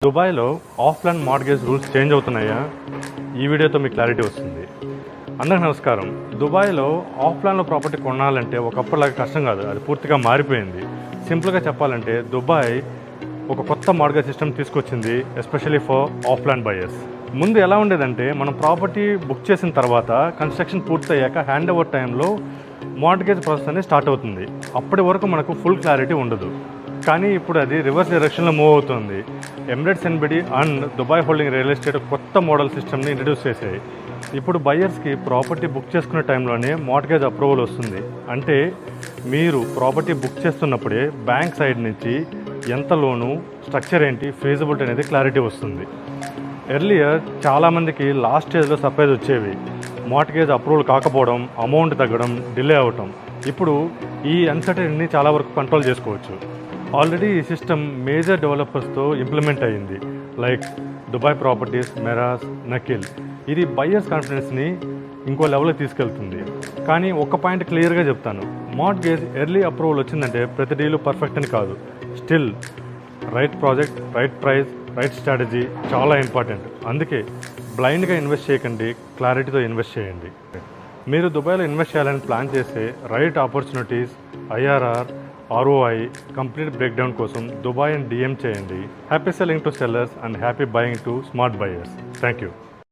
దుబాయ్లో offline mortgage rules change అవుతున్నాయా? ఈ వీడియోతో మీకు క్లారిటీ వస్తుంది. అందరికీ నమస్కారం. దుబాయ్లో ఆఫ్లైన్లో ప్రాపర్టీ కొనాలంటే ఒకప్పటిలాగా కష్టం కాదు, అది పూర్తిగా మారిపోయింది. సింపుల్గా చెప్పాలంటే దుబాయ్ ఒక కొత్త మార్ట్గేజ్ సిస్టమ్ తీసుకొచ్చింది, ఎస్పెషల్లీ ఫర్ ఆఫ్లైన్ బయర్స్. ముందు ఎలా ఉండేదంటే మనం ప్రాపర్టీ బుక్ చేసిన తర్వాత కన్స్ట్రక్షన్ పూర్తయ్యాక హ్యాండ్ ఓవర్ టైంలో మార్ట్గేజ్ ప్రాసెస్ అనేది స్టార్ట్ అవుతుంది. అప్పటి వరకు మనకు ఫుల్ క్లారిటీ ఉండదు. కానీ ఇప్పుడు అది రివర్స్ డైరెక్షన్లో మూవ్ అవుతుంది. Emirates NBD and Dubai holding real estate కొత్త మోడల్ సిస్టమ్ని ఇంట్రడ్యూస్ చేశాయి. ఇప్పుడు బయర్స్కి ప్రాపర్టీ బుక్ చేసుకునే టైంలోనే మార్ట్గేజ్ అప్రూవల్ వస్తుంది. అంటే మీరు ప్రాపర్టీ బుక్ చేస్తున్నప్పుడే బ్యాంక్ సైడ్ నుంచి ఎంత లోను, స్ట్రక్చర్ ఏంటి, ఫీజిబిలిటీ అనేది క్లారిటీ వస్తుంది. ఎర్లియర్ చాలామందికి లాస్ట్ స్టేజ్లో సర్ప్రైజ్ వచ్చేవి. మార్ట్గేజ్ అప్రూవల్ కాకపోవడం, అమౌంట్ తగ్గడం, డిలే అవ్వటం. ఇప్పుడు ఈ అన్సర్టనిటీని చాలా వరకు కంట్రోల్ చేసుకోవచ్చు. ఆల్రెడీ ఈ సిస్టమ్ మేజర్ డెవలపర్స్తో ఇంప్లిమెంట్ అయ్యింది, లైక్ దుబాయ్ ప్రాపర్టీస్, మెరాస్, నకిల్. ఇది బయర్స్ కాన్ఫిడెన్స్ని ఇంకో లెవెల్కి తీసుకెళ్తుంది. కానీ ఒక పాయింట్ క్లియర్గా చెప్తాను, మార్ట్గేజ్ ఎర్లీ అప్రూవల్ వచ్చిందంటే ప్రతి డీలు పర్ఫెక్ట్ అని కాదు. Still right project, right price, right strategy చాలా ఇంపార్టెంట్. అందుకే బ్లైండ్గా ఇన్వెస్ట్ చేయకండి, క్లారిటీతో ఇన్వెస్ట్ చేయండి. మీరు దుబాయ్లో ఇన్వెస్ట్ చేయాలని ప్లాన్ చేస్తే right opportunities, IRR, ROI complete breakdown కోసం దుబాయ్ అని DM చేయండి. Happy selling to sellers and happy buying to smart buyers. Thank you.